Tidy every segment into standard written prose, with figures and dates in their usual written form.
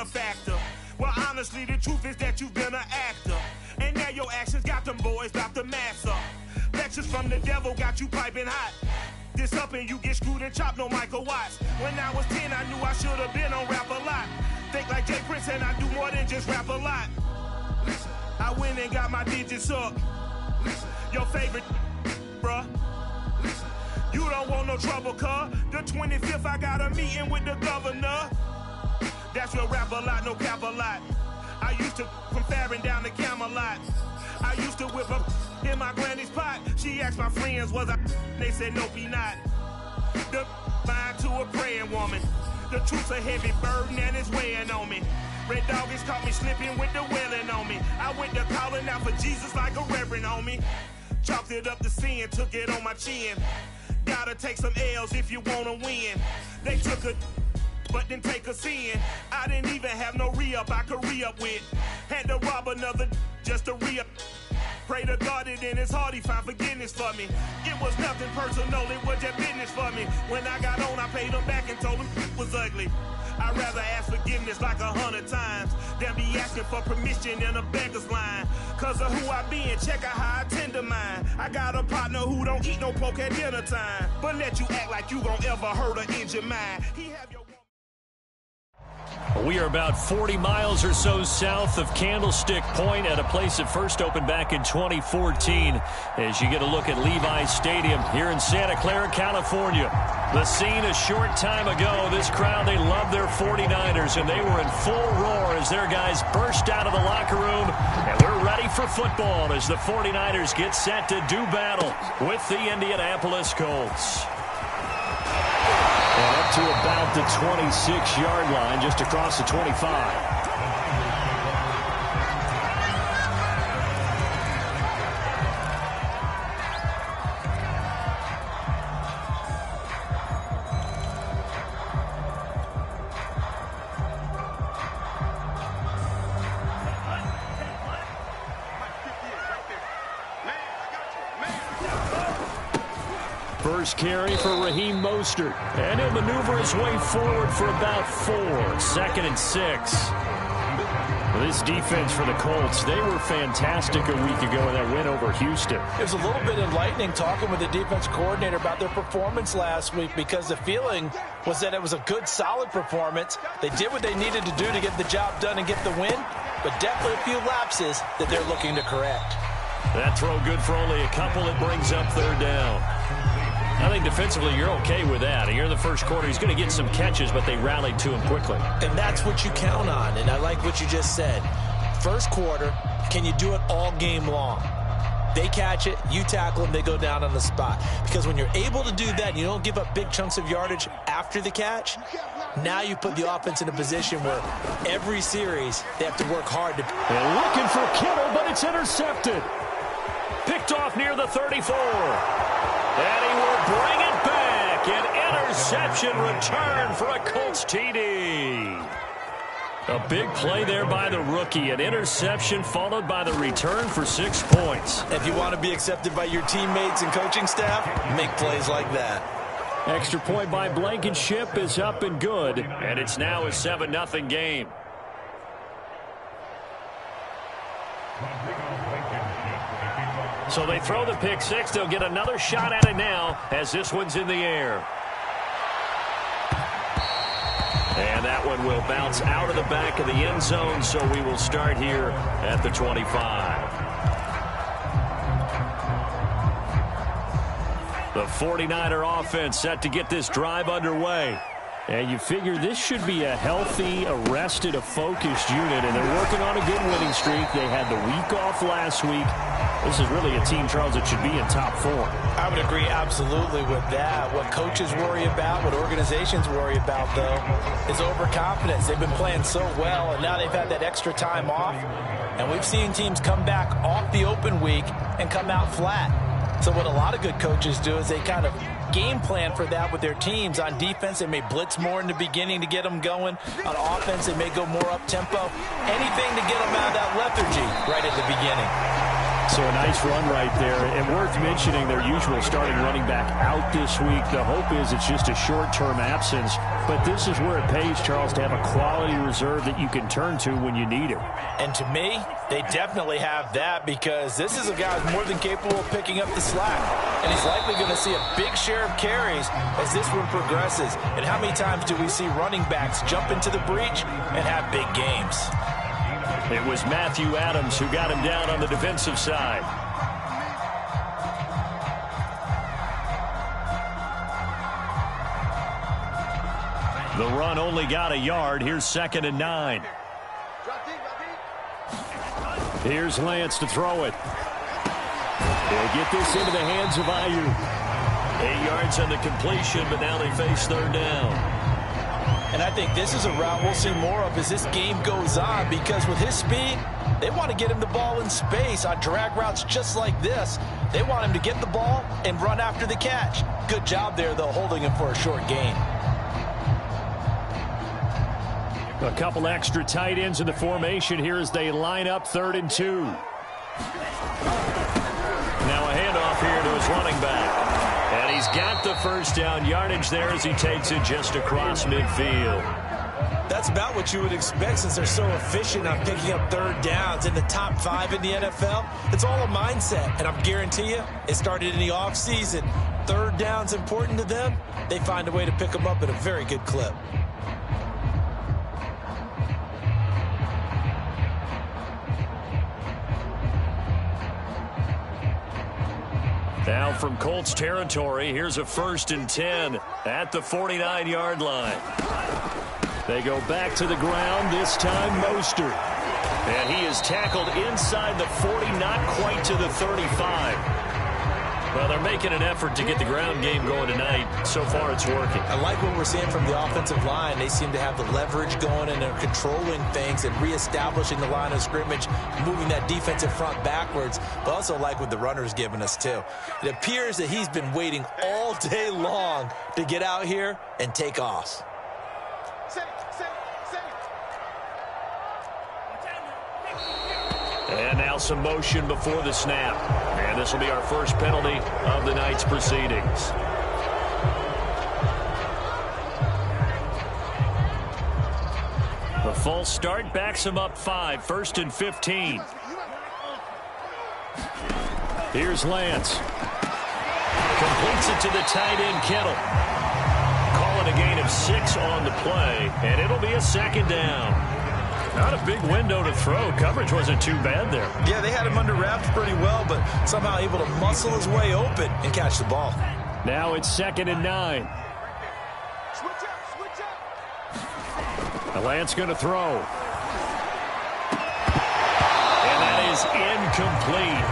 benefactor. Well, honestly, the truth is that you've been an actor. And now your actions got them boys about to mass up. Lectures from the devil got you piping hot. This up and you get screwed and chopped, no Michael Watts. When I was 10, I knew I should have been on Rap a Lot. Think like Jay Prince and I do more than just rap a lot. I went and got my digits up. Your favorite, bruh. You don't want no trouble, cuz. The 25th, I got a meeting with the governor. That's real rap a lot, no cap a lot. I used to from Farron down to Camelot. I used to whip up in my granny's pot. She asked my friends, was I? They said, nope, he not. The line to a praying woman. The truth's a heavy burden and it's weighing on me. Red doggies caught me slipping with the wailing on me. I went to calling out for Jesus like a reverend on me. Chalked it up to sin, took it on my chin. Gotta take some L's if you wanna win. They took a but didn't take a sin. I didn't even have no re-up I could re-up with. Had to rob another just to re-up. Pray to God that in his heart he found forgiveness for me. It was nothing personal, it was just business for me. When I got on, I paid him back and told him it was ugly. I'd rather ask forgiveness like 100 times than be asking for permission in a beggar's line. Cause of who I be and check out how I tend to mine. I got a partner who don't eat no pork at dinner time, but let you act like you gon' ever hurt or injure mine. He have your We are about 40 miles or so south of Candlestick Point at a place that first opened back in 2014 as you get a look at Levi's Stadium here in Santa Clara, California. The scene a short time ago, this crowd, they love their 49ers, and they were in full roar as their guys burst out of the locker room, and we're ready for football as the 49ers get set to do battle with the Indianapolis Colts. And up to about the 26-yard line, just across the 25. First carry for Raheem Mostert. And he'll maneuver his way forward for about 4. 2nd and 6. This defense for the Colts, they were fantastic a week ago in that win over Houston. It was a little bit enlightening talking with the defense coordinator about their performance last week because the feeling was that it was a good, solid performance. They did what they needed to do to get the job done and get the win, but definitely a few lapses that they're looking to correct. That throw good for only a couple. It brings up 3rd down. I think defensively you're okay with that. Here in the first quarter, he's going to get some catches, but they rallied to him quickly. And that's what you count on, and I like what you just said. First quarter, can you do it all game long? They catch it, you tackle them, they go down on the spot. Because when you're able to do that and you don't give up big chunks of yardage after the catch, now you put the offense in a position where every series they have to work hard to. They're looking for Kittle, but it's intercepted. Picked off near the 34. And he will bring it back. An interception return for a Colts TD. A big play there by the rookie. An interception followed by the return for 6 points. If you want to be accepted by your teammates and coaching staff, make plays like that. Extra point by Blankenship is up and good. And it's now a 7-0 game. So they throw the pick six. They'll get another shot at it now as this one's in the air. And that one will bounce out of the back of the end zone, so we will start here at the 25. The 49er offense set to get this drive underway. And you figure this should be a healthy, arrested, a focused unit, and they're working on a good winning streak. They had the week off last week. This is really a team, Charles, that should be in top form. I would agree absolutely with that. What coaches worry about, what organizations worry about, though, is overconfidence. They've been playing so well, and now they've had that extra time off. And we've seen teams come back off the open week and come out flat. So what a lot of good coaches do is they kind of game plan for that with their teams. On defense, they may blitz more in the beginning to get them going. On offense, they may go more up-tempo. Anything to get them out of that lethargy right at the beginning. So a nice run right there. And worth mentioning, their usual starting running back out this week. The hope is it's just a short-term absence. But this is where it pays, Charles, to have a quality reserve that you can turn to when you need it. And to me, they definitely have that, because this is a guy who's more than capable of picking up the slack. And he's likely going to see a big share of carries as this one progresses. And how many times do we see running backs jump into the breach and have big games? It was Matthew Adams who got him down on the defensive side. The run only got a yard. Here's 2nd and 9. Here's Lance to throw it. They'll get this into the hands of Ayuk. 8 yards on the completion, but now they face 3rd down. And I think this is a route we'll see more of as this game goes on, because with his speed, they want to get him the ball in space on drag routes just like this. They want him to get the ball and run after the catch. Good job there, though, holding him for a short gain. A couple extra tight ends in the formation here as they line up 3rd and 2. Now a handoff here to his running back. And he's got the 1st down yardage there as he takes it just across midfield. That's about what you would expect, since they're so efficient on picking up 3rd downs in the top 5 in the NFL. It's all a mindset, and I guarantee you it started in the offseason. 3rd down's important to them. They find a way to pick them up at a very good clip. Now from Colts territory, here's a 1st and 10 at the 49-yard line. They go back to the ground, this time Mostert. And he is tackled inside the 40, not quite to the 35. Well, they're making an effort to get the ground game going tonight. So far, it's working. I like what we're seeing from the offensive line. They seem to have the leverage going, and they're controlling things and reestablishing the line of scrimmage, moving that defensive front backwards. But also like what the runner's giving us, too. It appears that he's been waiting all day long to get out here and take off. And now some motion before the snap. And this will be our first penalty of the night's proceedings. The false start backs him up 5, 1st and 15. Here's Lance. Completes it to the tight end, Kittle. Call it a gain of 6 on the play, and it'll be a 2nd down. Not a big window to throw. Coverage wasn't too bad there. Yeah, they had him under wraps pretty well, but somehow able to muscle his way open and catch the ball. Now it's 2nd and 9. Lance going to throw. And that is incomplete.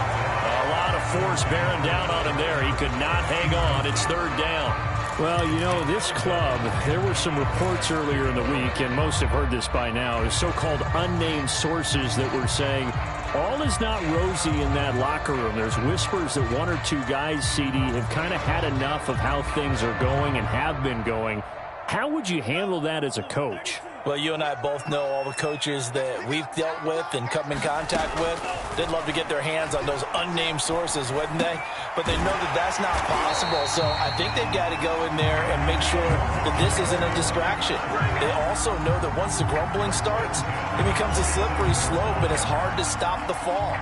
A lot of force bearing down on him there. He could not hang on. It's 3rd down. Well, you know, this club, there were some reports earlier in the week, and most have heard this by now, so-called unnamed sources that were saying all is not rosy in that locker room. There's whispers that 1 or 2 guys, CD, have kind of had enough of how things are going and have been going. How would you handle that as a coach? Well, you and I both know all the coaches that we've dealt with and come in contact with. They'd love to get their hands on those unnamed sources, wouldn't they? But they know that that's not possible. So I think they've got to go in there and make sure that this isn't a distraction. They also know that once the grumbling starts, it becomes a slippery slope, and it's hard to stop the fall.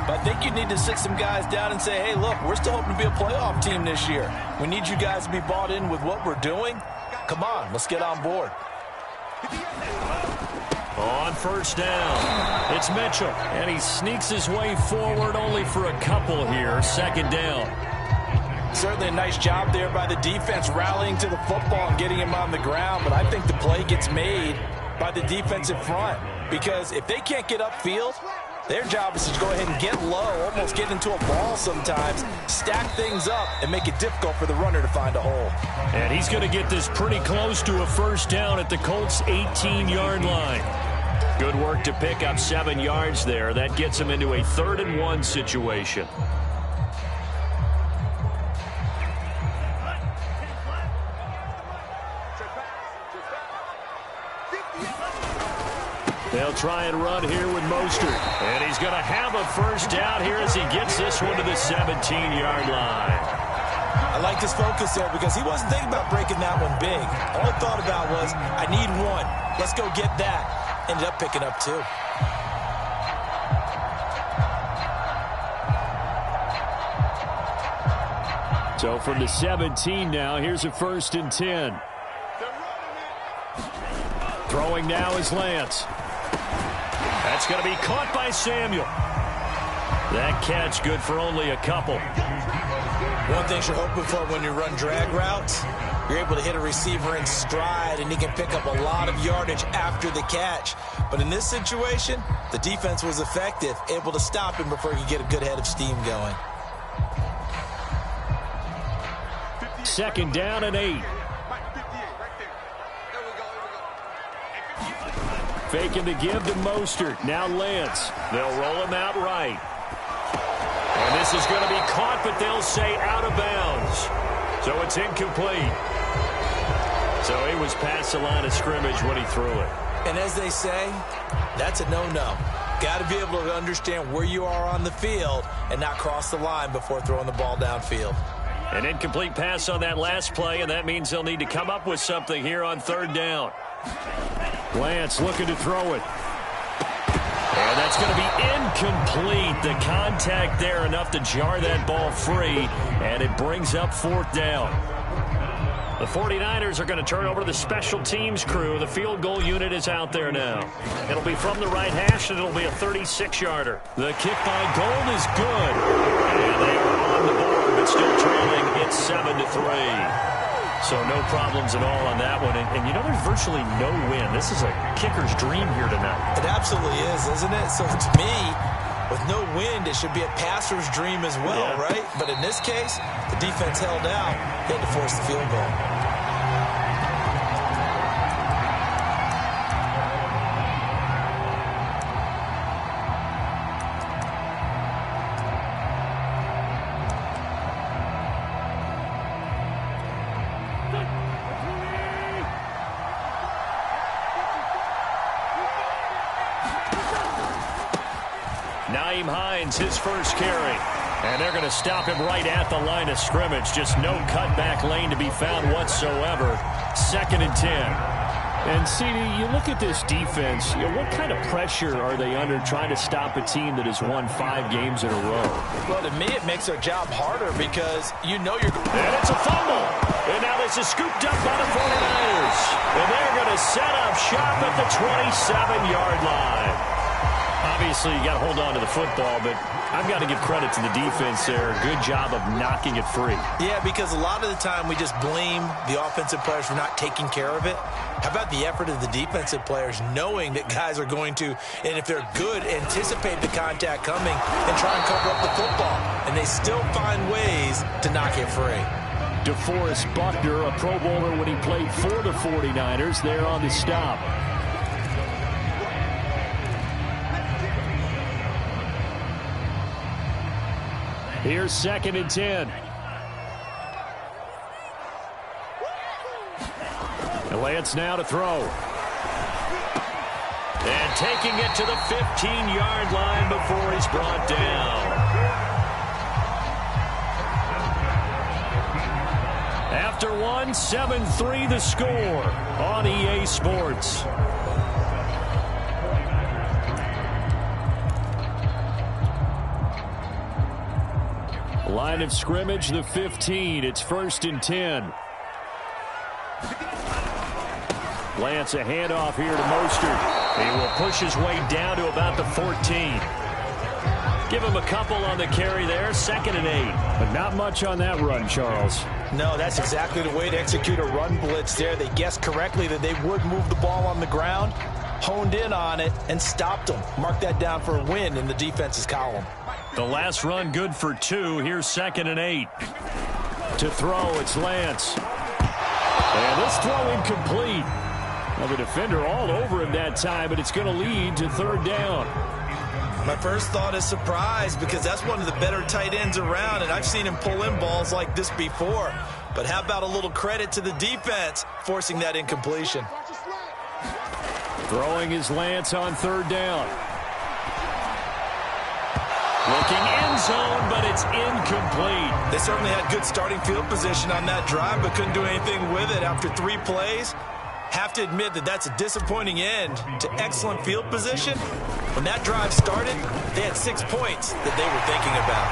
But I think you need to sit some guys down and say, hey, look, we're still hoping to be a playoff team this year. We need you guys to be bought in with what we're doing. Come on, let's get on board. On 1st down, it's Mitchell, and he sneaks his way forward only for a couple here. 2nd down. Certainly a nice job there by the defense rallying to the football and getting him on the ground, but I think the play gets made by the defensive front, because if they can't get upfield, their job is to go ahead and get low, almost get into a ball sometimes, stack things up, and make it difficult for the runner to find a hole. And he's going to get this pretty close to a 1st down at the Colts' 18-yard line. Good work to pick up 7 yards there. That gets him into a 3rd and 1 situation. They'll try and run here with Mostert. And he's going to have a first down here as he gets this one to the 17-yard line. I like his focus there because he wasn't thinking about breaking that one big. All he thought about was, I need one. Let's go get that. Ended up picking up 2. So from the 17 now, here's a 1st and 10. Throwing now is Lance. That's going to be caught by Samuel. That catch good for only a couple. One thing you're hoping for when you run drag routes, you're able to hit a receiver in stride, and he can pick up a lot of yardage after the catch. But in this situation, the defense was effective, able to stop him before he could get a good head of steam going. 2nd down and 8. Faking the give to Mostert. Now Lance. They'll roll him out right. And this is going to be caught, but they'll say out of bounds. So it's incomplete. So he was past the line of scrimmage when he threw it. And as they say, that's a no-no. Got to be able to understand where you are on the field and not cross the line before throwing the ball downfield. An incomplete pass on that last play, and that means they'll need to come up with something here on 3rd down. Lance looking to throw it. And that's going to be incomplete. The contact there enough to jar that ball free, and it brings up 4th down. The 49ers are going to turn over to the special teams crew. The field goal unit is out there now. It'll be from the right hash, and it'll be a 36-yarder. The kick by Gold is good. And they are on the board, but still trailing. It's 7-3. So no problems at all on that one. And you know, there's virtually no wind. This is a kicker's dream here tonight. It absolutely is, isn't it? So to me, with no wind, it should be a passer's dream as well, right? But in this case, the defense held out. They had to force the field goal. His first carry. And they're going to stop him right at the line of scrimmage. Just no cutback lane to be found whatsoever. 2nd and 10. And, CD, you look at this defense, what kind of pressure are they under trying to stop a team that has won 5 games in a row? Well, to me, it makes their job harder because you know you're... And it's a fumble. And now this is scooped up by the 49ers. And they're going to set up shop at the 27-yard line. Obviously, you got to hold on to the football, but I've got to give credit to the defense there. Good job of knocking it free. Yeah, because a lot of the time we just blame the offensive players for not taking care of it. How about the effort of the defensive players knowing that guys are going to, and if they're good, anticipate the contact coming and try and cover up the football. And they still find ways to knock it free. DeForest Buckner, a Pro Bowler when he played for the 49ers, there on the stop. Here's 2nd and 10. And Lance now to throw. And taking it to the 15-yard line before he's brought down. After one, 7-3 the score on EA Sports. Line of scrimmage, the 15. It's 1st and 10. Lance, a handoff here to Mostert. He will push his way down to about the 14. Give him a couple on the carry there. 2nd and 8. But not much on that run, Charles. No, that's exactly the way to execute a run blitz there. They guessed correctly that they would move the ball on the ground, honed in on it, and stopped them. Mark that down for a win in the defense's column. The last run good for 2. Here's 2nd and 8. To throw, it's Lance. And this throw incomplete. Now the defender all over him that time, but it's going to lead to 3rd down. My first thought is surprise because that's one of the better tight ends around, and I've seen him pull in balls like this before. But how about a little credit to the defense forcing that incompletion? Throwing his Lance on third down. Looking end zone, but it's incomplete. They certainly had good starting field position on that drive, but couldn't do anything with it after 3 plays. Have to admit that that's a disappointing end to excellent field position. When that drive started, they had 6 points that they were thinking about.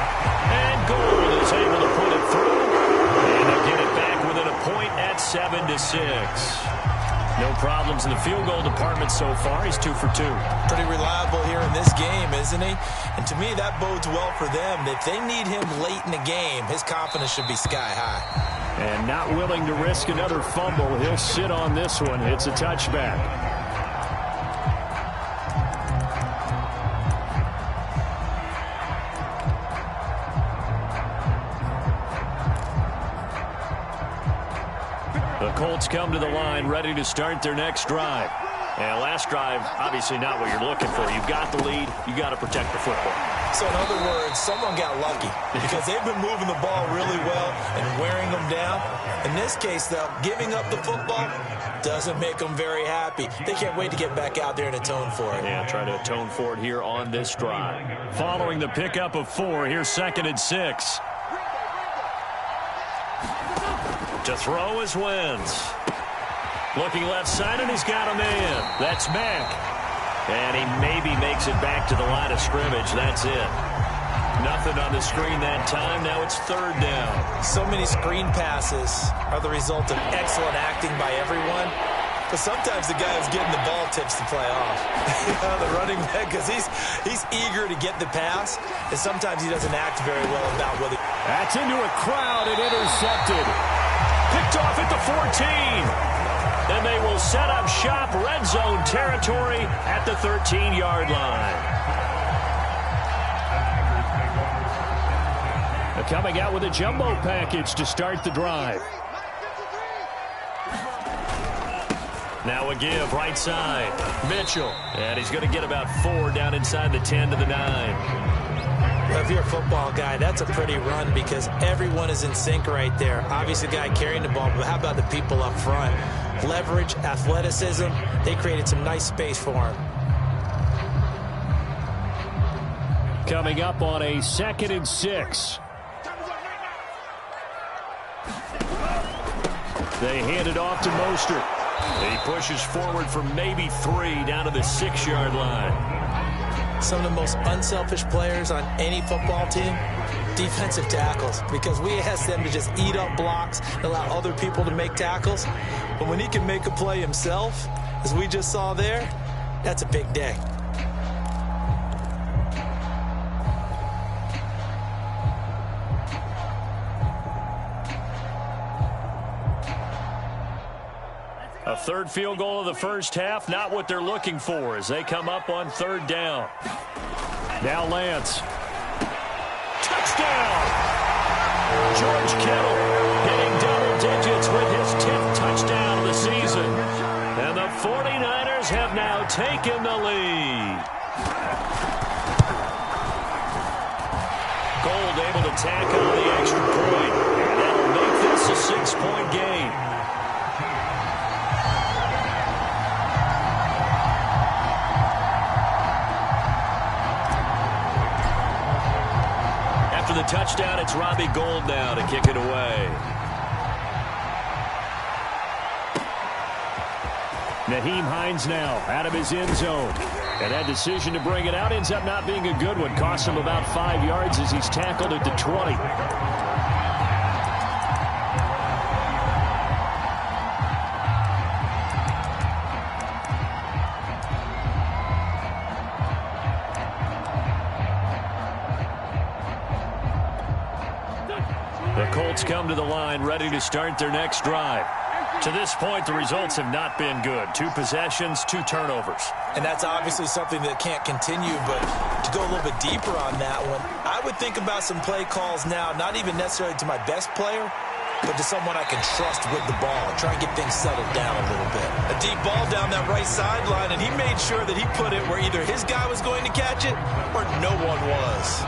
And Gould is able to put it through. And they'll get it back within a point at 7-6. No problems in the field goal department so far. He's 2 for 2. Pretty reliable here in this game, isn't he? And to me, that bodes well for them. If they need him late in the game, his confidence should be sky high. And not willing to risk another fumble. He'll sit on this one. It's a touchback. The Colts come to the line, ready to start their next drive. And last drive, obviously not what you're looking for. You've got the lead. You got to protect the football. So in other words, someone got lucky because they've been moving the ball really well and wearing them down. In this case, though, giving up the football doesn't make them very happy. They can't wait to get back out there and atone for it. Yeah, try to atone for it here on this drive. Following the pickup of 4, here's 2nd and 6. To throw is Wentz. Looking left side, and he's got a man. That's Mack. And he maybe makes it back to the line of scrimmage. That's it. Nothing on the screen that time. Now it's 3rd down. So many screen passes are the result of excellent acting by everyone. But sometimes the guy who's getting the ball tips the play off. The running back, because he's eager to get the pass, and sometimes he doesn't act very well about whether. That's into a crowd and intercepted. Picked off at the 14. Then they will set up shop, red zone territory at the 13-yard line. They're coming out with a jumbo package to start the drive. Now a give, right side. Mitchell. And he's going to get about 4 down inside the 10 to the 9. Well, if you're a football guy, that's a pretty run because everyone is in sync right there. Obviously, the guy carrying the ball, but how about the people up front? Leverage, athleticism, they created some nice space for him. Coming up on a 2nd and 6. They hand it off to Mostert. He pushes forward for maybe 3 down to the 6-yard line. Some of the most unselfish players on any football team, defensive tackles, because we ask them to just eat up blocks and allow other people to make tackles. But when he can make a play himself, as we just saw there, that's a big day. A 3rd field goal of the first half, not what they're looking for as they come up on 3rd down. Now Lance. Touchdown! George Kittle hitting double digits with his 10th touchdown of the season. And the 49ers have now taken the lead. Gould able to tack on the extra point. And that'll make this a 6-point game. After the touchdown, it's Robbie Gould now to kick it away. Nyheim Hines now out of his end zone. And that decision to bring it out ends up not being a good one. Costs him about 5 yards as he's tackled at the 20. The Colts come to the line, ready to start their next drive. To this point, the results have not been good. 2 possessions, 2 turnovers. And that's obviously something that can't continue, but to go a little bit deeper on that one, I would think about some play calls now, not even necessarily to my best player, but to someone I can trust with the ball. Try and get things settled down a little bit. A deep ball down that right sideline, and he made sure that he put it where either his guy was going to catch it or no one was.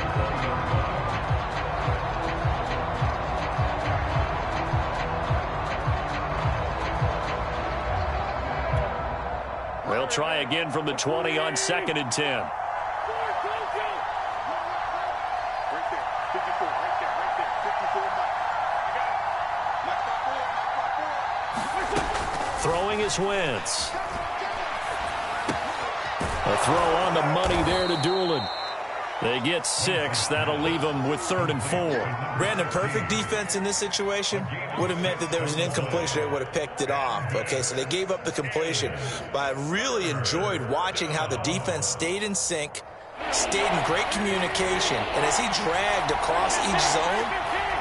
They'll try again from the 20 on 2nd and 10. Throwing is Wentz. A throw on the money there to Doolin. They get 6. That'll leave them with 3rd and 4. Brandon, perfect defense in this situation would have meant that there was an incompletion. They would have picked it off. Okay, so they gave up the completion. But I really enjoyed watching how the defense stayed in sync, stayed in great communication. And as he dragged across each zone,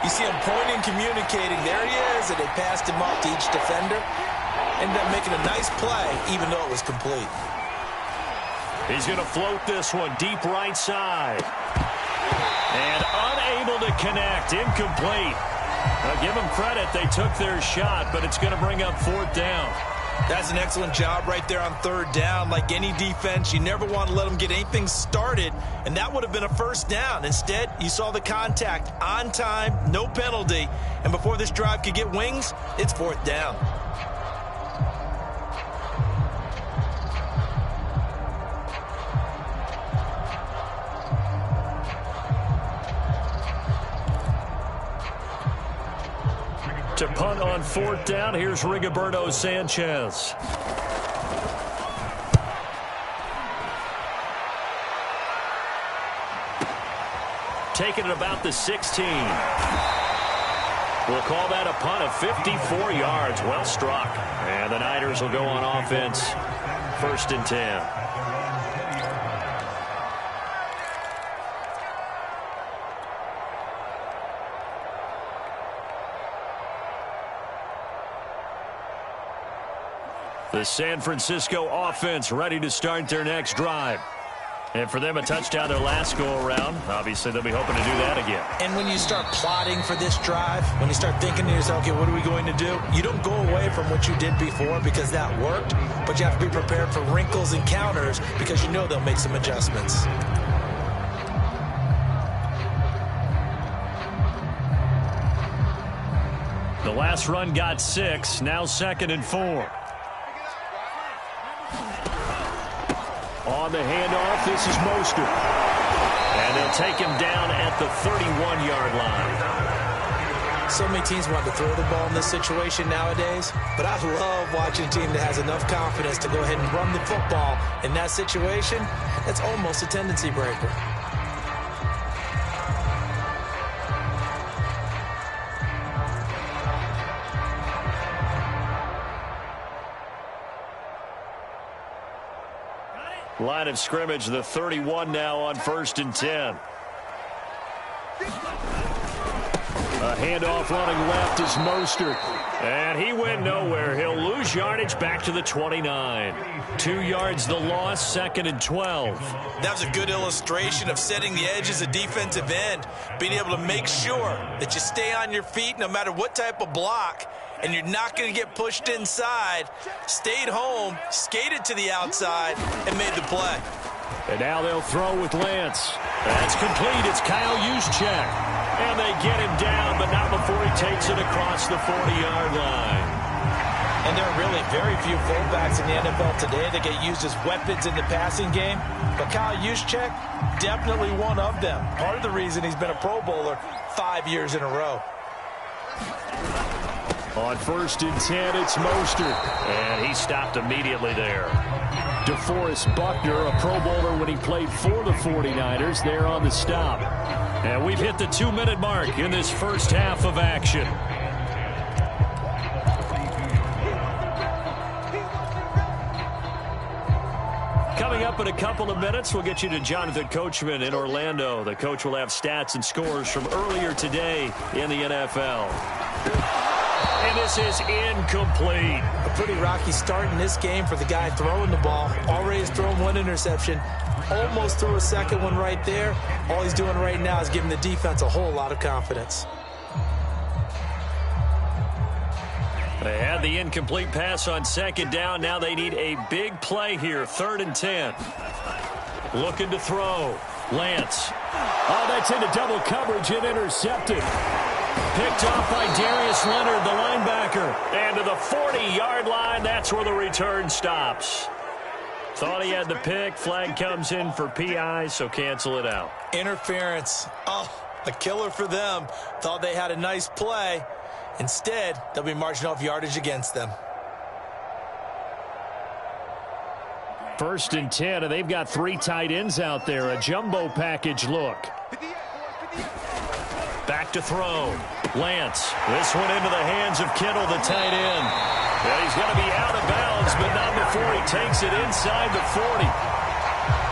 you see him pointing, communicating. There he is, and they passed him off to each defender. Ended up making a nice play, even though it was complete. He's going to float this one deep right side. And unable to connect. Incomplete. Now give them credit. They took their shot, but it's going to bring up 4th down. That's an excellent job right there on 3rd down. Like any defense, you never want to let them get anything started, and that would have been a 1st down. Instead, you saw the contact on time, no penalty, and before this drive could get wings, it's 4th down. To punt on 4th down, here's Rigoberto Sanchez. Taking it about the 16. We'll call that a punt of 54 yards. Well struck. And the Niners will go on offense. 1st and 10. The San Francisco offense ready to start their next drive. And for them, a touchdown their last go-around. Obviously, they'll be hoping to do that again. And when you start plotting for this drive, when you start thinking to yourself, okay, what are we going to do? You don't go away from what you did before because that worked, but you have to be prepared for wrinkles and counters because you know they'll make some adjustments. The last run got 6, now 2nd and 4. On the handoff, this is Mostert. And they'll take him down at the 31-yard line. So many teams want to throw the ball in this situation nowadays, but I love watching a team that has enough confidence to go ahead and run the football in that situation. That's almost a tendency breaker. Line of scrimmage, the 31 now on 1st and 10. A handoff running left is Mostert. And he went nowhere. He'll lose yardage back to the 29. 2 yards the loss, 2nd and 12. That was a good illustration of setting the edge as a defensive end, being able to make sure that you stay on your feet no matter what type of block, and you're not going to get pushed inside. Stayed home, skated to the outside, and made the play. And now they'll throw with Lance. That's complete. It's Kyle Juszczyk. And they get him down, but not before he takes it across the 40-yard line. And there are really very few fullbacks in the NFL today that get used as weapons in the passing game. But Kyle Juszczyk, definitely one of them. Part of the reason he's been a Pro Bowler 5 years in a row. On 1st and 10, it's Mostert. And he stopped immediately there. DeForest Buckner, a Pro Bowler when he played for the 49ers, there on the stop. And we've hit the 2-minute mark in this first half of action. Coming up in a couple of minutes, we'll get you to Jonathan Coachman in Orlando. The coach will have stats and scores from earlier today in the NFL. And this is incomplete. A pretty rocky start in this game for the guy throwing the ball. Already has thrown one interception. Almost threw a second one right there. All he's doing right now is giving the defense a whole lot of confidence. They had the incomplete pass on 2nd down. Now they need a big play here. 3rd and 10. Looking to throw. Lance. Oh, that's into double coverage and intercepted. Picked off by Darius Leonard, the linebacker. And to the 40-yard line, that's where the return stops. Thought he had the pick. Flag comes in for PI, so cancel it out. Interference. Oh, a killer for them. Thought they had a nice play. Instead, they'll be marching off yardage against them. 1st and 10, and they've got 3 tight ends out there. A jumbo package look. Back to throw. Lance. This one into the hands of Kittle, the tight end. And he's going to be out of bounds, but not before he takes it inside the 40.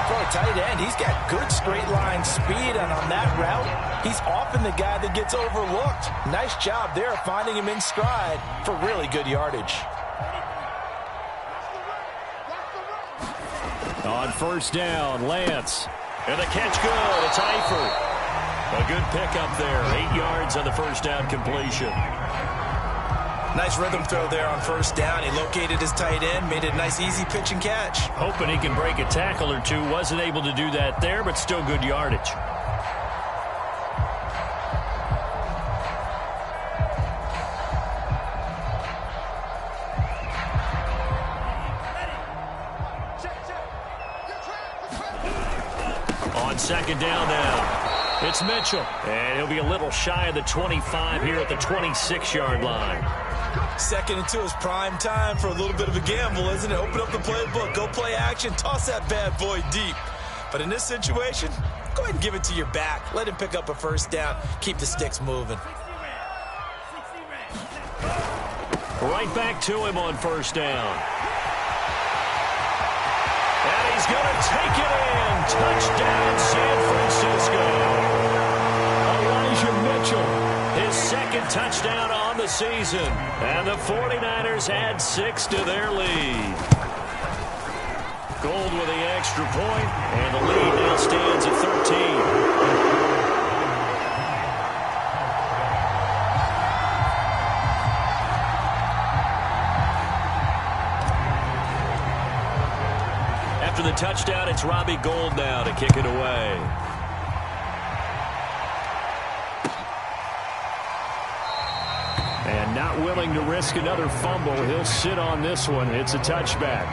For a tight end, he's got good straight line speed, and on that route, he's often the guy that gets overlooked. Nice job there finding him in stride for really good yardage. On 1st down, Lance. And the catch good. It's Eifert. A good pickup there. 8 yards on the 1st down completion. Nice rhythm throw there on 1st down. He located his tight end, made it a nice easy pitch and catch. Hoping he can break a tackle or two. Wasn't able to do that there, but still good yardage. On 2nd down now. It's Mitchell, and he'll be a little shy of the 25 here at the 26-yard line. 2nd and 2 is prime time for a little bit of a gamble, isn't it? Open up the playbook, go play action, toss that bad boy deep. But in this situation, go ahead and give it to your back. Let him pick up a 1st down. Keep the sticks moving. Right back to him on 1st down. And he's going to take it in. Touchdown, San Francisco. Mitchell, his 2nd touchdown on the season. And the 49ers add 6 to their lead. Gold with the extra point, and the lead now stands at 13. After the touchdown, it's Robbie Gould now to kick it away. And not willing to risk another fumble, he'll sit on this one. It's a touchback.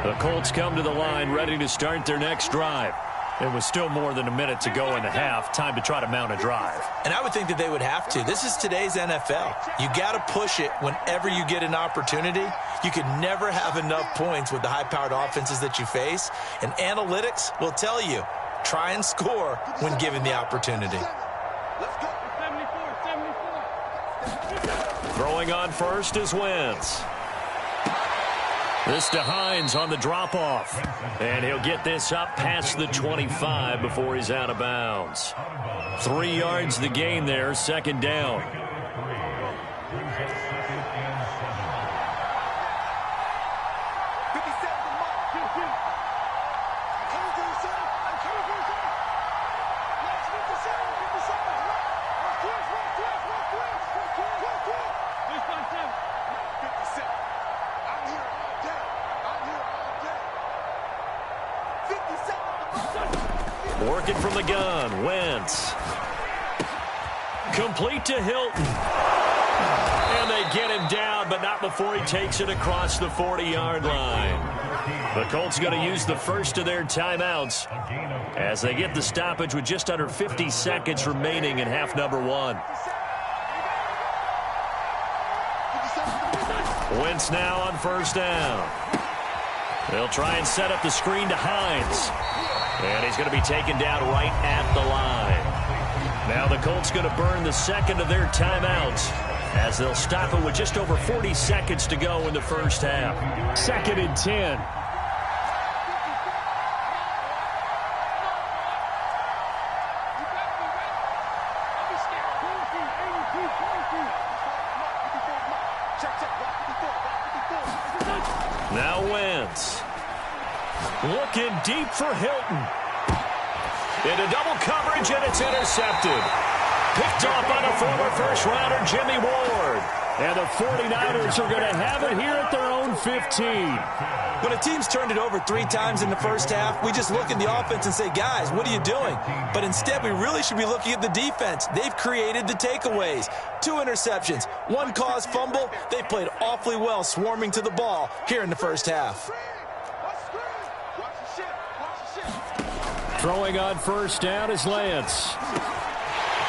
The Colts come to the line ready to start their next drive. It was still more than a minute to go in the half. Time to try to mount a drive. And I would think that they would have to. This is today's NFL. You got to push it whenever you get an opportunity. You can never have enough points with the high-powered offenses that you face. And analytics will tell you, try and score when given the opportunity. Throwing on 1st is Wentz. This to Hines on the drop-off. And he'll get this up past the 25 before he's out of bounds. 3 yards the gain there, 2nd down. Working from the gun, Wentz. Complete to Hilton. And they get him down, but not before he takes it across the 40-yard line. The Colts going to use the first of their timeouts as they get the stoppage with just under 50 seconds remaining in half number 1. Wentz now on 1st down. They'll try and set up the screen to Hines. And he's going to be taken down right at the line. Now the Colts going to burn the 2nd of their timeouts as they'll stop it with just over 40 seconds to go in the 1st half. 2nd and 10. Now Wentz. Looking deep for Hilton. Into double coverage, and it's intercepted. Picked off by the former first-rounder Jimmy Ward. And the 49ers are going to have it here at their own 15. When a team's turned it over 3 times in the first half, we just look at the offense and say, guys, what are you doing? But instead, we really should be looking at the defense. They've created the takeaways. 2 interceptions, 1 caused fumble. They played awfully well swarming to the ball here in the first half. Throwing on first down is Lance.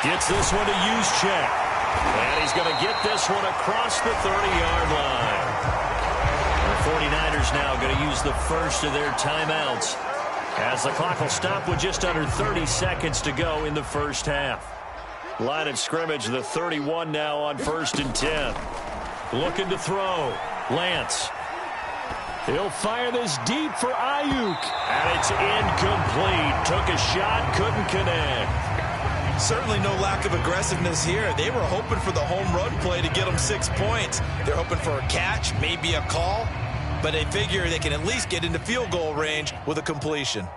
Gets this one to Juszczyk. And he's going to get this one across the 30-yard line. The 49ers now going to use the first of their timeouts as the clock will stop with just under 30 seconds to go in the first half. Line of scrimmage, the 31 now on 1st and 10. Looking to throw. Lance. He'll fire this deep for Ayuk. And it's incomplete. Took a shot, couldn't connect. Certainly no lack of aggressiveness here. They were hoping for the home run play to get them 6 points. They're hoping for a catch, maybe a call. But they figure they can at least get into field goal range with a completion.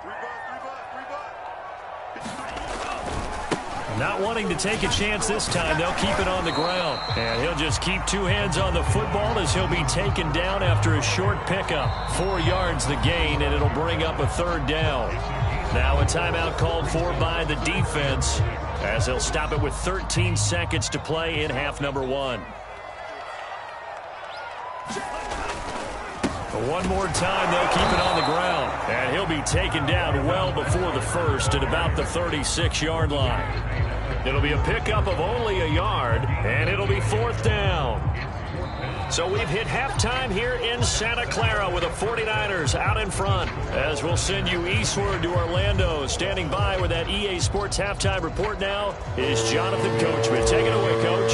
Not wanting to take a chance this time, they'll keep it on the ground. And he'll just keep 2 hands on the football as he'll be taken down after a short pickup. 4 yards the gain, and it'll bring up a 3rd down. Now a timeout called for by the defense as they'll stop it with 13 seconds to play in half number 1. One more time, they'll keep it on the ground. And he'll be taken down well before the first at about the 36-yard line. It'll be a pickup of only a yard, and it'll be 4th down. So we've hit halftime here in Santa Clara with the 49ers out in front. As we'll send you eastward to Orlando. Standing by with that EA Sports halftime report now is Jonathan Coachman. Take it away, Coach.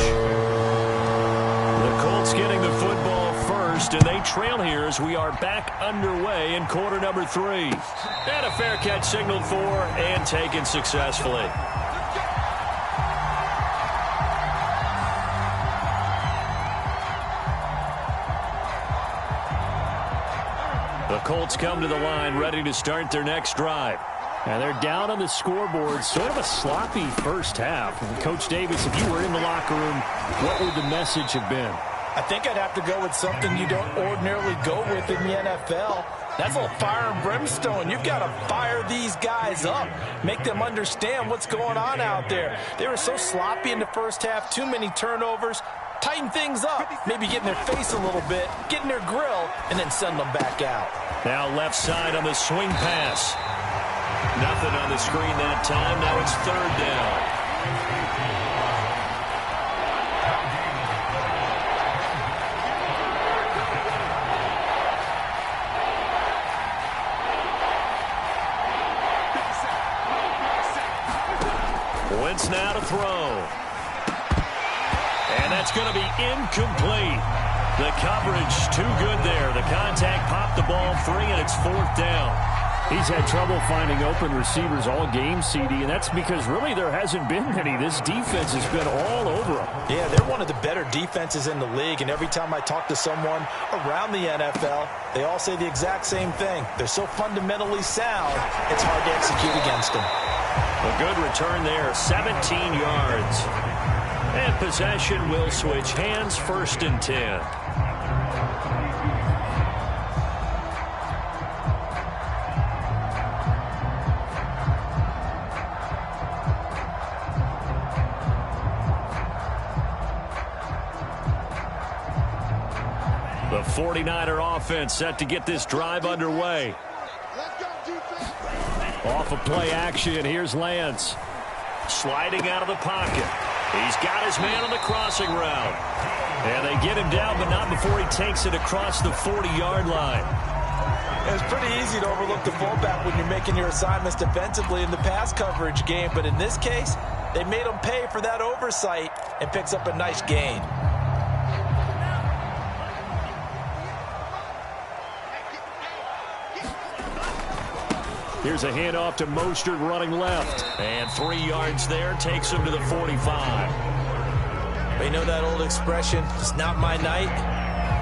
The Colts getting the football first, and they trail here as we are back underway in quarter number 3. And a fair catch signaled for and taken successfully. The Colts come to the line ready to start their next drive. And they're down on the scoreboard. Sort of a sloppy first half. And Coach Davis, if you were in the locker room, what would the message have been? I think I'd have to go with something you don't ordinarily go with in the NFL. That's a little fire and brimstone. You've got to fire these guys up. Make them understand what's going on out there. They were so sloppy in the first half. Too many turnovers. Tighten things up. Maybe get in their face a little bit. Get in their grill. And then send them back out. Now left side on the swing pass. Nothing on the screen that time. Now it's 3rd down. Wentz now to throw. And that's going to be incomplete. The coverage too good there. The contact popped the ball free, and it's 4th down. He's had trouble finding open receivers all game, CD, and that's because really there hasn't been many. This defense has been all over him. Yeah, they're one of the better defenses in the league, and every time I talk to someone around the NFL, they all say the exact same thing. They're so fundamentally sound, it's hard to execute against them. A good return there, 17 yards. And possession will switch hands, 1st and 10. The 49er offense set to get this drive underway. Off of play action, here's Lance. Sliding out of the pocket. He's got his man on the crossing route. And they get him down, but not before he takes it across the 40-yard line. It's pretty easy to overlook the fullback when you're making your assignments defensively in the pass coverage game. But in this case, they made him pay for that oversight and picks up a nice gain. Here's a handoff to Mostert running left. And 3 yards there takes him to the 45. You know that old expression, it's not my night?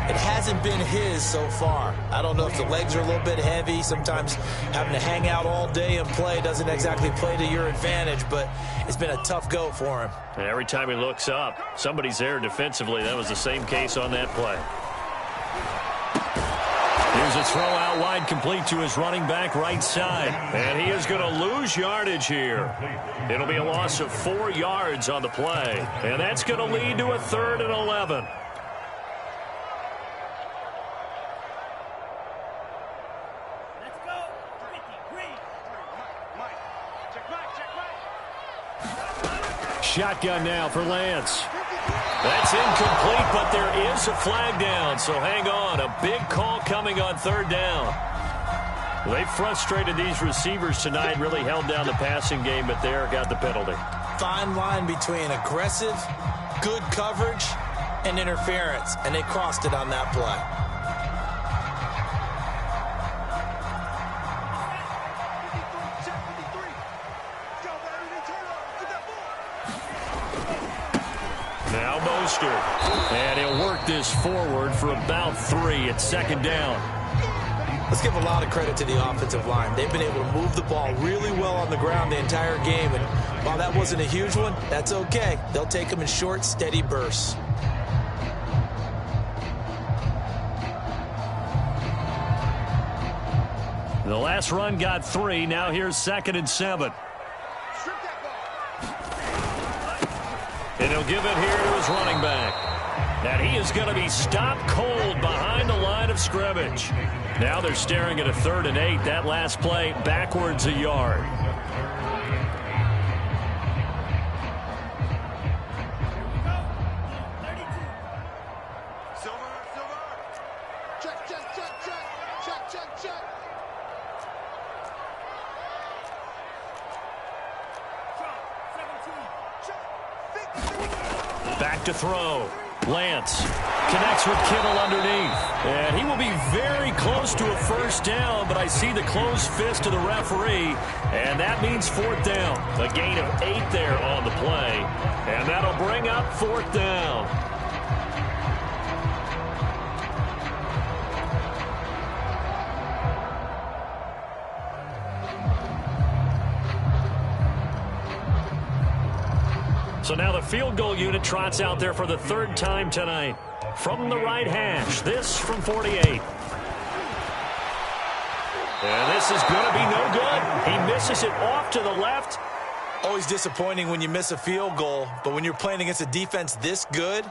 It hasn't been his so far. I don't know if the legs are a little bit heavy. Sometimes having to hang out all day and play doesn't exactly play to your advantage, but it's been a tough go for him. And every time he looks up, somebody's there defensively. That was the same case on that play. Here's a throw out wide, complete to his running back right side. And he is going to lose yardage here. It'll be a loss of 4 yards on the play. And that's going to lead to a 3rd and 11. Shotgun now for Lance. That's incomplete, but there is a flag down, so hang on. A big call coming on 3rd down. They frustrated these receivers tonight, really held down the passing game, but there got the penalty. Fine line between aggressive, good coverage, and interference, and they crossed it on that play. Now Mostert, and he'll work this forward for about 3 at 2nd down. Let's give a lot of credit to the offensive line. They've been able to move the ball really well on the ground the entire game, and while that wasn't a huge one, that's okay. They'll take them in short, steady bursts. The last run got 3. Now here's 2nd and 7. And he'll give it here to his running back. And he is going to be stopped cold behind the line of scrimmage. Now they're staring at a 3rd and 8. That last play backwards a yard. Back to throw. Lance connects with Kittle underneath. And he will be very close to a 1st down, but I see the closed fist of the referee, and that means 4th down. A gain of 8 there on the play, and that'll bring up 4th down. So now the field goal unit trots out there for the 3rd time tonight. From the right hash, this from 48. And this is going to be no good. He misses it off to the left. Always disappointing when you miss a field goal, but when you're playing against a defense this good,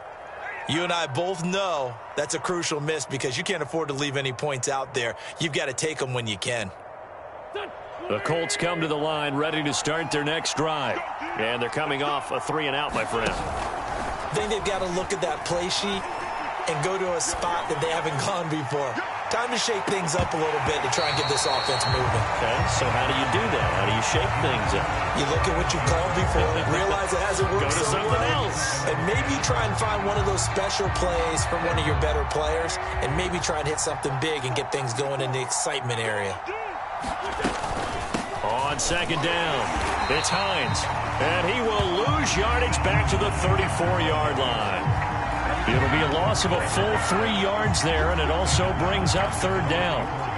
you and I both know that's a crucial miss because you can't afford to leave any points out there. You've got to take them when you can. The Colts come to the line ready to start their next drive. And they're coming off a 3 and out, my friend. I think they've got to look at that play sheet and go to a spot that they haven't gone before. Time to shake things up a little bit to try and get this offense moving. Okay, so how do you do that? How do you shake things up? You look at what you called before, realize it hasn't worked Go to so something well, else. and maybe try and find one of those special plays from one of your better players, and maybe try and hit something big and get things going in the excitement area. On 2nd down, it's Hines, and he will lose yardage back to the 34-yard line. It'll be a loss of a full 3 yards there, and it also brings up 3rd down.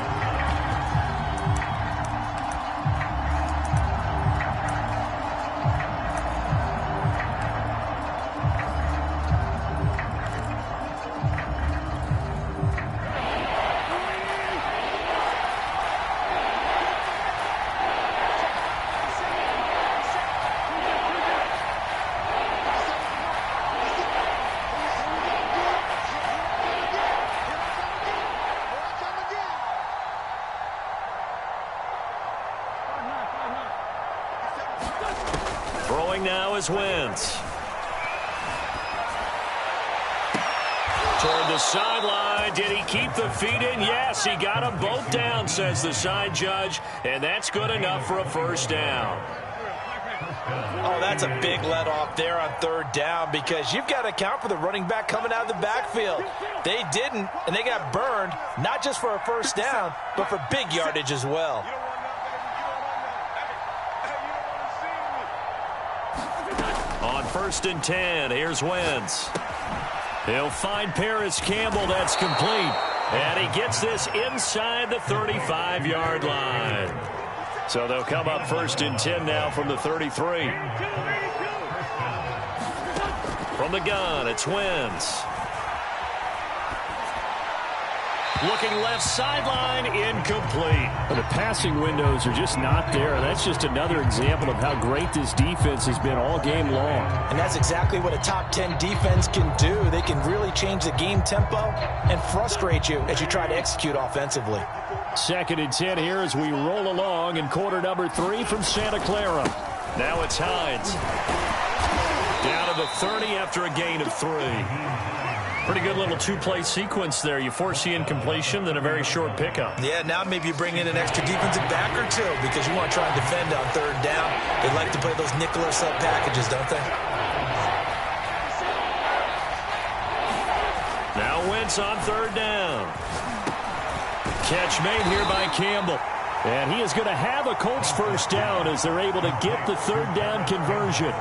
Throwing now is Wentz. Toward the sideline. Did he keep the feet in? Yes, he got them both down, says the side judge. And that's good enough for a 1st down. Oh, that's a big let off there on 3rd down because you've got to account for the running back coming out of the backfield. They didn't, and they got burned, not just for a 1st down, but for big yardage as well. On 1st and 10, here's Wentz. He'll find Paris Campbell. That's complete. And he gets this inside the 35-yard line. So they'll come up 1st and 10 now from the 33. From the gun, it's Wentz. Looking left sideline, incomplete. The passing windows are just not there. That's just another example of how great this defense has been all game long. And that's exactly what a top 10 defense can do. They can really change the game tempo and frustrate you as you try to execute offensively. 2nd and 10 here as we roll along in quarter number 3 from Santa Clara. Now it's Hines. Down to the 30 after a gain of 3. Pretty good little two-play sequence there. You force the incompletion, then a very short pickup. Yeah, now maybe you bring in an extra defensive back or two because you want to try and defend on 3rd down. They like to play those nickel or sub packages, don't they? Now Wentz on 3rd down. Catch made here by Campbell. And he is going to have a Colts 1st down as they're able to get the 3rd down conversion.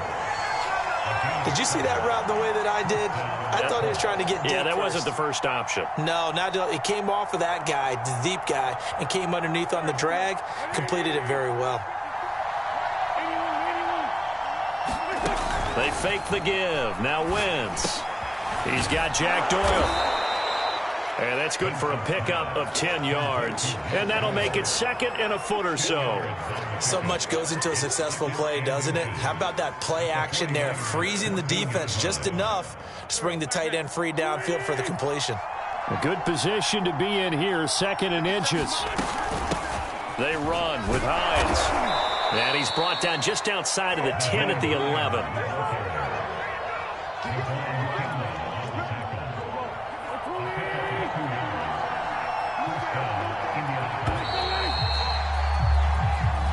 Did you see that route the way that I did? I thought he was trying to get deep. Yeah, that wasn't the first option. No, it came off of that guy, the deep guy, and came underneath on the drag. Completed it very well. They fake the give. Now Wentz. He's got Jack Doyle. And that's good for a pickup of 10 yards. And that'll make it 2nd and a foot or so. So much goes into a successful play, doesn't it? How about that play action there? Freezing the defense just enough to bring the tight end free downfield for the completion. A good position to be in here, 2nd and inches. They run with Hines. And he's brought down just outside of the 10 at the 11.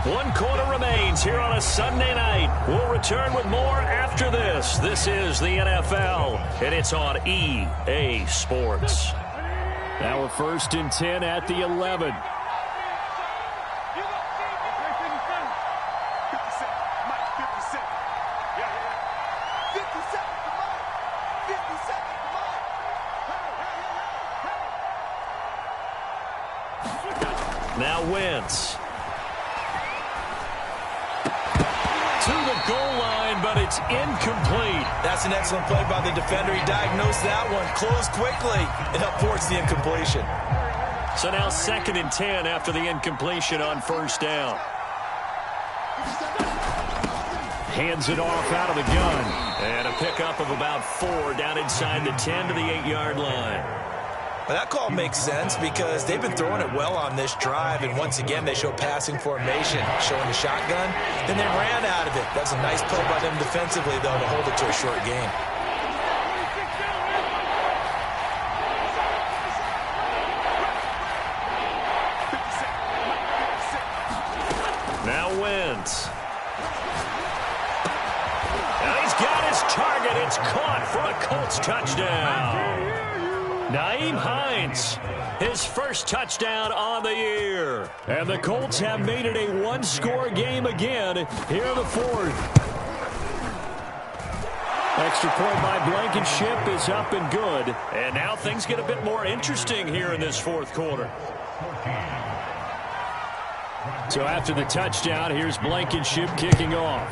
One quarter remains here on a Sunday night. We'll return with more after this. This is the NFL, and it's on EA Sports. Now a 1st and 10 at the 11. Now Wentz. To the goal line, but it's incomplete. That's an excellent play by the defender. He diagnosed that one, closed quickly, and helped force the incompletion. So now 2nd and 10 after the incompletion on 1st down. Hands it off out of the gun. And a pickup of about 4 down inside the 10 to the 8-yard line. Well, that call makes sense because they've been throwing it well on this drive, and once again they show passing formation, showing the shotgun. Then they ran out of it. That's a nice play by them defensively, though, to hold it to a short gain. Now Wentz. Now he's got his target. It's caught for a Colts touchdown. Nyheim Hines, his first touchdown on the year. And the Colts have made it a one-score game again here in the 4th. Extra point by Blankenship is up and good. And now things get a bit more interesting here in this 4th quarter. So after the touchdown, here's Blankenship kicking off.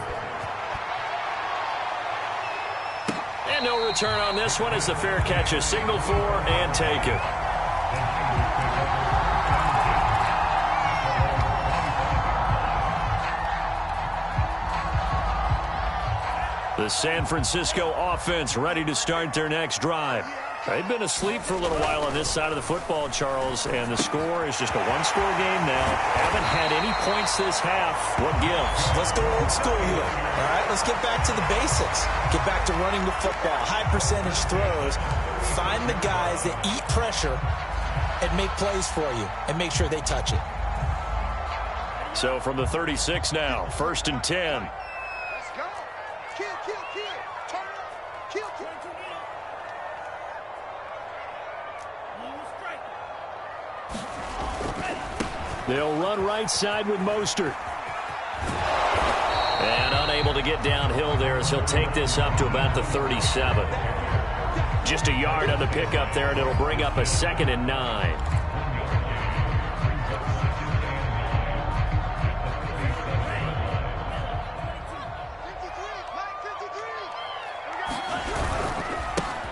And no return on this one as the fair catch is signaled for and taken. The San Francisco offense ready to start their next drive. They've been asleep for a little while on this side of the football, Charles, and the score is just a one-score game now. Haven't had any points this half. What gives? Let's go old school here. All right, let's get back to the basics. Get back to running the football, high-percentage throws. Find the guys that eat pressure and make plays for you and make sure they touch it. So from the 36 now, 1st and 10. Let's go. Kill. Turn it up. Kill. They'll run right side with Mostert. And unable to get downhill there as he'll take this up to about the 37. Just a yard on the pickup there, and it'll bring up a 2nd and 9.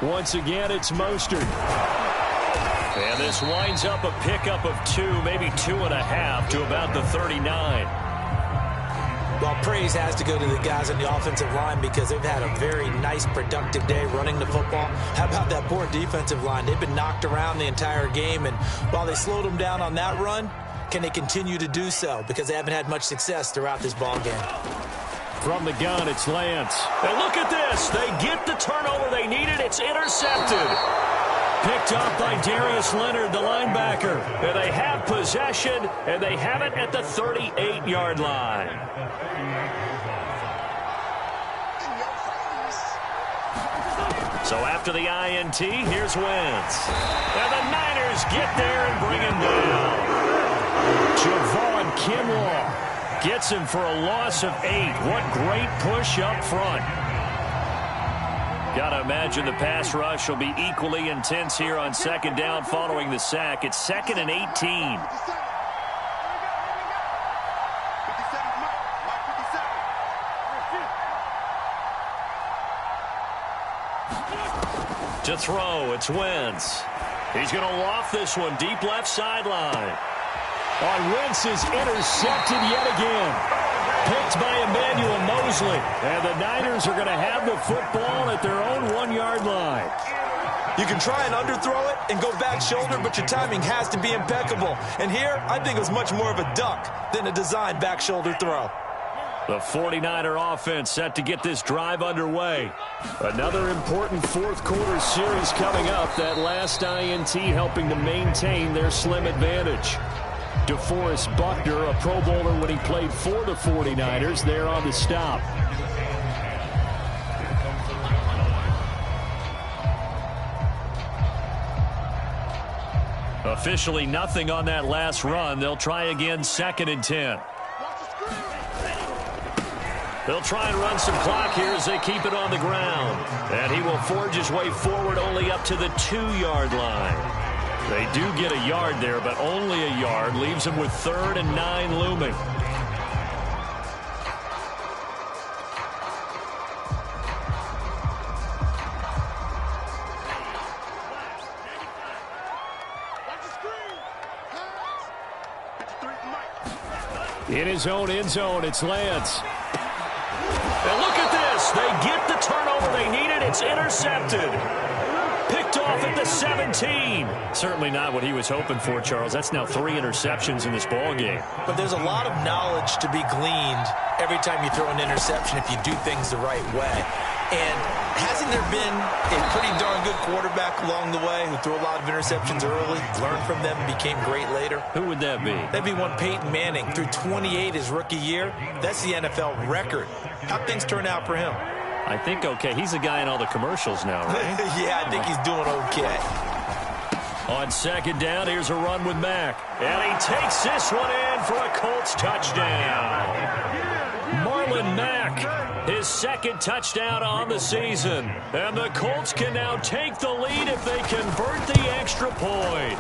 Once again, it's Mostert. And this winds up a pickup of 2, maybe 2.5 to about the 39. Well, praise has to go to the guys on the offensive line because they've had a very nice, productive day running the football. How about that poor defensive line? They've been knocked around the entire game, and while they slowed them down on that run, can they continue to do so? Because they haven't had much success throughout this ball game. From the gun, it's Lance. And look at this. They get the turnover they needed. It's intercepted. Picked off by Darius Leonard, the linebacker. And they have possession, and they have it at the 38-yard line. So after the INT, here's Wentz. And the Niners get there and bring him down. Javon Kinlaw gets him for a loss of 8. What great push up front. Got to imagine the pass rush will be equally intense here on 2nd down following the sack. It's 2nd and 18. To throw, it's Wentz. He's going to loft this one deep left sideline. On Wentz is intercepted yet again. Picked by Emmanuel Mosley. And the Niners are going to have the football at their own 1-yard line. You can try and underthrow it and go back shoulder, but your timing has to be impeccable. And here, I think it was much more of a duck than a designed back shoulder throw. The 49er offense set to get this drive underway. Another important fourth-quarter series coming up. That last INT helping to maintain their slim advantage. DeForest Buckner, a Pro Bowler when he played for the 49ers, there on the stop. Officially nothing on that last run. They'll try again 2nd and 10. They'll try and run some clock here as they keep it on the ground. And he will forge his way forward only up to the 2-yard line. They do get a yard there, but only a yard. Leaves them with 3rd and 9 looming. In his own end zone, it's Lance. And look at this. They get the turnover they needed. It's intercepted. Picked off at the 17. Certainly not what he was hoping for, Charles. That's now 3 interceptions in this ball game. But there's a lot of knowledge to be gleaned every time you throw an interception if you do things the right way. And hasn't there been a pretty darn good quarterback along the way who threw a lot of interceptions early, learned from them, and became great later? Who would that be? That'd be one Peyton Manning. Threw 28 his rookie year. That's the NFL record. How'd things turn out for him? I think okay. He's a guy in all the commercials now, right? Yeah, I think he's doing okay. On 2nd down, here's a run with Mack. And he takes this one in for a Colts touchdown. Marlon Mack, his 2nd touchdown on the season. And the Colts can now take the lead if they convert the extra point.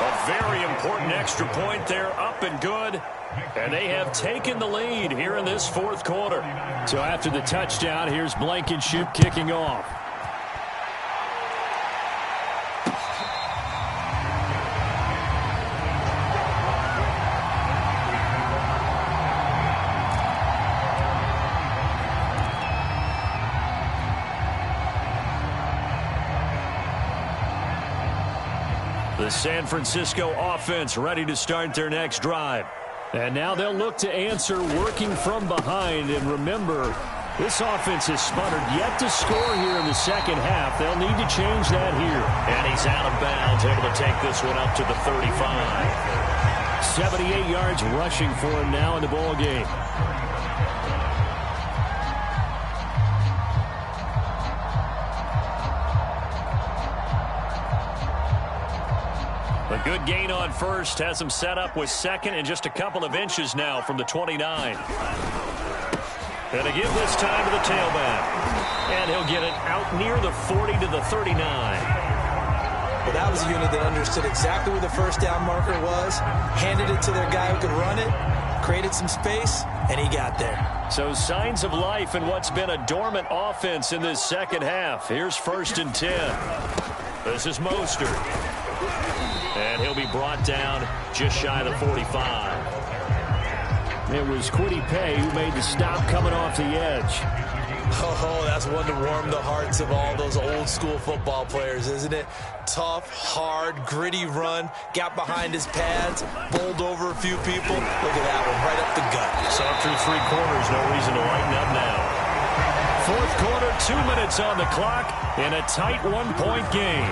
A very important extra point there, up and good. And they have taken the lead here in this 4th quarter. So after the touchdown, here's Blankenship kicking off. The San Francisco offense ready to start their next drive. And now they'll look to answer working from behind. And remember, this offense has sputtered yet to score here in the 2nd half. They'll need to change that here. And he's out of bounds, able to take this one up to the 35. 78 yards rushing for him now in the ball game. A good gain on first has him set up with 2nd and just a couple of inches now from the 29. And a give this time to the tailback. And he'll get it out near the 40 to the 39. Well, that was a unit that understood exactly where the first down marker was, handed it to their guy who could run it, created some space, and he got there. So signs of life in what's been a dormant offense in this second half. Here's 1st and 10. This is Mostert. And he'll be brought down just shy of the 45. It was Kwity Paye who made the stop coming off the edge. Oh, that's one to warm the hearts of all those old-school football players, isn't it? Tough, hard, gritty run, got behind his pads, bowled over a few people. Look at that one, right up the gut. So through 3 quarters, no reason to lighten up now. 4th quarter, 2 minutes on the clock in a tight 1-point game.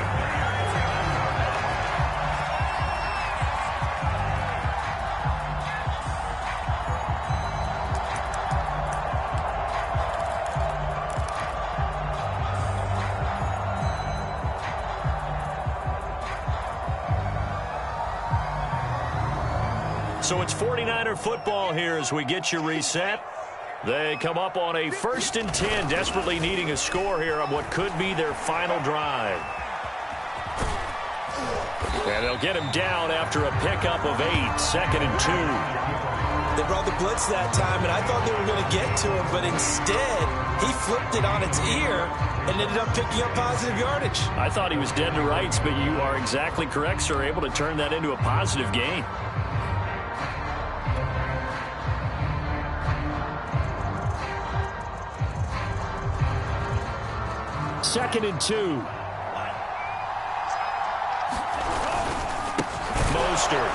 So it's 49er football here as we get you reset. They come up on a 1st and 10, desperately needing a score here on what could be their final drive. And they'll get him down after a pickup of 8, 2nd and 2. They brought the blitz that time, and I thought they were going to get to him, but instead, he flipped it on its ear and ended up picking up positive yardage. I thought he was dead to rights, but you are exactly correct, sir, able to turn that into a positive gain. Second and 2. Mostert.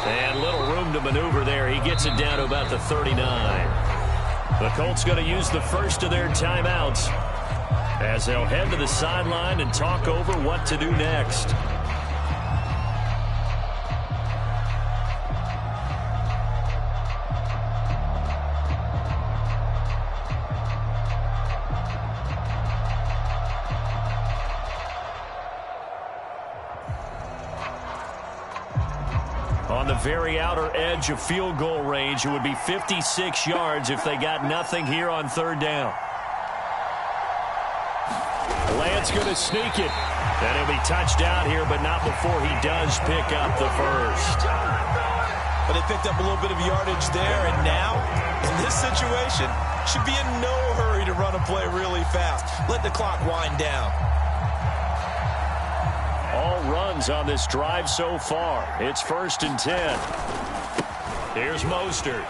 And little room to maneuver there. He gets it down to about the 39. The Colts going to use the first of their timeouts as they'll head to the sideline and talk over what to do next. On the very outer edge of field goal range, it would be 56 yards if they got nothing here on 3rd down. Lance going to sneak it. And he'll be touched out here, but not before he does pick up the first. But they picked up a little bit of yardage there, and now, in this situation, should be in no hurry to run a play really fast. Let the clock wind down. All runs on this drive so far. It's 1st and 10. Here's Mostert.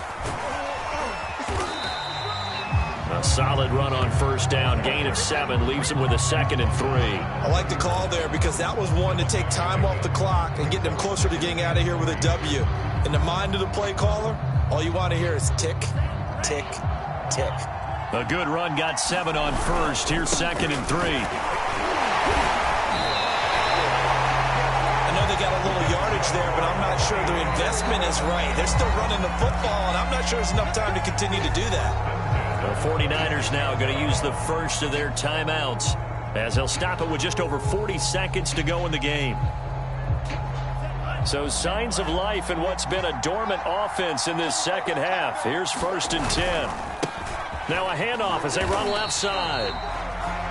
A solid run on 1st down. Gain of 7 leaves him with a 2nd and 3. I like the call there because that was one to take time off the clock and get them closer to getting out of here with a W. In the mind of the play caller, all you want to hear is tick, tick, tick. A good run got 7 on 1st. Here's 2nd and 3. They got a little yardage there, but I'm not sure their investment is right. They're still running the football, and I'm not sure there's enough time to continue to do that. The 49ers now going to use the first of their timeouts as they'll stop it with just over 40 seconds to go in the game. So signs of life in what's been a dormant offense in this second half. Here's 1st and 10. Now a handoff as they run left side.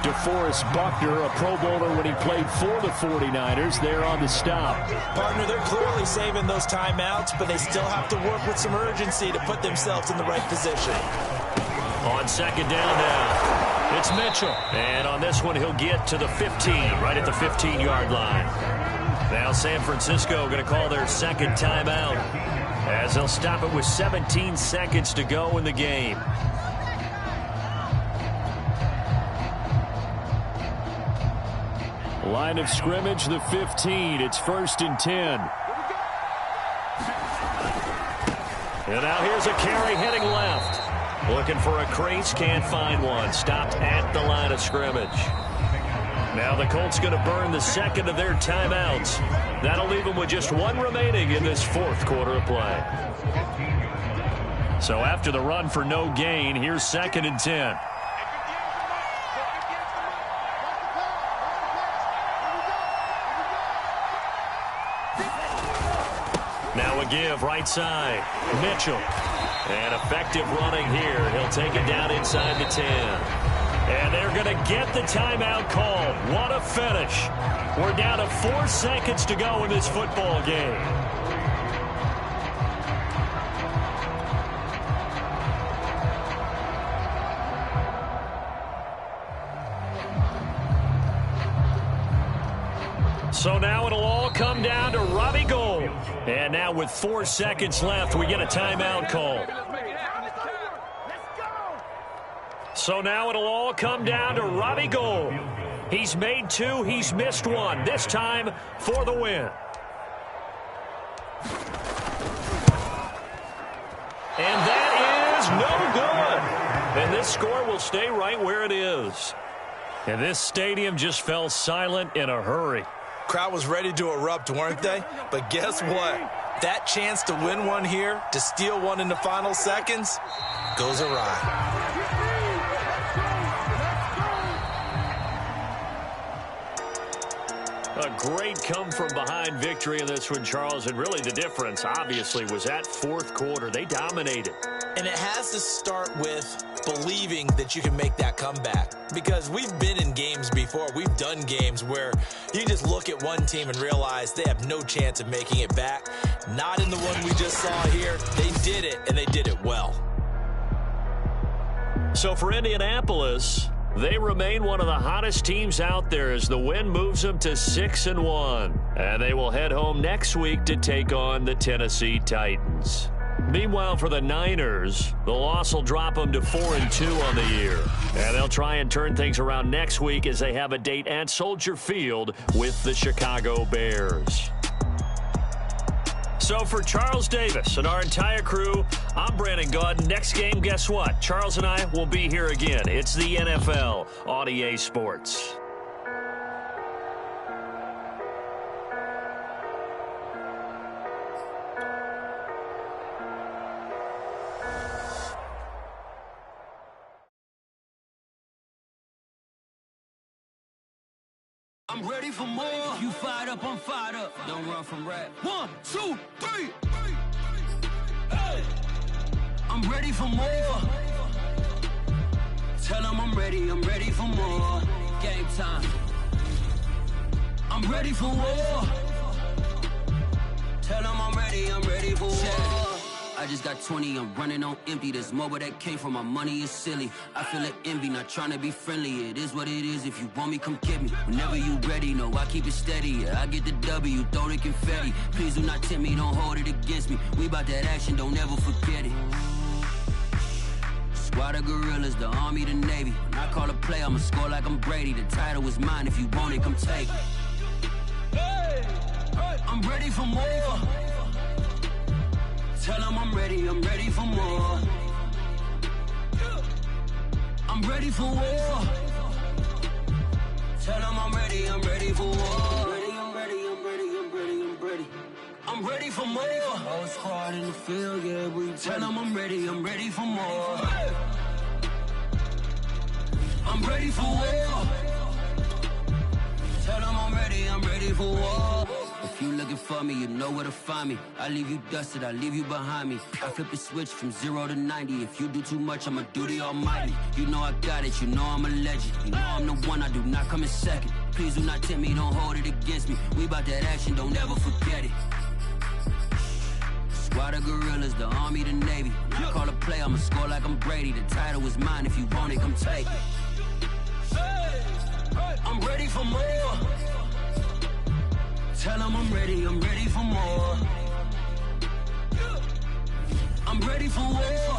DeForest Buckner, a Pro Bowler when he played for the 49ers, there on the stop. Partner, they're clearly saving those timeouts, but they still have to work with some urgency to put themselves in the right position. On 2nd down now, it's Mitchell. And on this one, he'll get to the 15, right at the 15-yard line. Now San Francisco going to call their 2nd timeout as they'll stop it with 17 seconds to go in the game. Line of scrimmage, the 15. It's 1st and 10. And now here's a carry heading left. Looking for a crease, can't find one. Stopped at the line of scrimmage. Now the Colts going to burn the 2nd of their timeouts. That'll leave them with just 1 remaining in this 4th quarter of play. So after the run for no gain, here's 2nd and 10. Now a give right side. Mitchell. And effective running here. He'll take it down inside the 10. And they're going to get the timeout called. What a finish. We're down to 4 seconds to go in this football game. So now it'll all come down to Robbie Gould. And now with 4 seconds left, we get a timeout call. So now it'll all come down to Robbie Gould. He's made 2, he's missed 1. This time for the win. And that is no good. And this score will stay right where it is. And this stadium just fell silent in a hurry. Crowd was ready to erupt, weren't they? But guess what? That chance to win one here, to steal one in the final seconds, goes awry. A great come-from-behind victory in this one, Charles. And really the difference, obviously, was that fourth quarter. They dominated. And it has to start with believing that you can make that comeback. Because we've been in games before. We've done games where you just look at one team and realize they have no chance of making it back. Not in the one we just saw here. They did it, and they did it well. So for Indianapolis, they remain one of the hottest teams out there as the win moves them to 6-1. And they will head home next week to take on the Tennessee Titans. Meanwhile, for the Niners, the loss will drop them to 4-2 on the year. And they'll try and turn things around next week as they have a date at Soldier Field with the Chicago Bears. So for Charles Davis and our entire crew, I'm Brandon Gaudin. Next game, guess what? Charles and I will be here again. It's the NFL on EA Sports. I'm ready for more. You fired up, I'm fired up. Don't run from rap. 1, 2, 3. Hey. I'm ready for more. Tell them I'm ready for more. Game time. I'm ready for war. Tell them I'm ready for war. I just got 20, I'm running on empty. There's more where that came from, my money is silly. I feel it envy, not trying to be friendly. It is what it is, if you want me, come get me. Whenever you ready, no, I keep it steady. Yeah, I get the W, throw the confetti. Please do not tempt me, don't hold it against me. We about that action, don't ever forget it. Squad of gorillas, the Army, the Navy. When I call a play, I'ma score like I'm Brady. The title is mine, if you want it, come take it. I'm ready for more. Tell them I'm ready for more. I'm ready for war. Tell them I'm ready for war. I'm ready for more. Oh, it's hard in the field, yeah, we tell them I'm ready for more. I'm ready for war. Tell them I'm ready for war. If you looking for me, you know where to find me. I leave you dusted, I leave you behind me. I flip the switch from 0 to 90. If you do too much, I'ma do the almighty. You know I got it, you know I'm a legend. You know I'm the one, I do not come in second. Please do not tempt me, don't hold it against me. We about that action, don't ever forget it. Squad of gorillas, the Army, the Navy. When I call a play, I'ma score like I'm Brady. The title is mine, if you want it, come take it. I'm ready for more. Tell them I'm ready for more. I'm ready for war.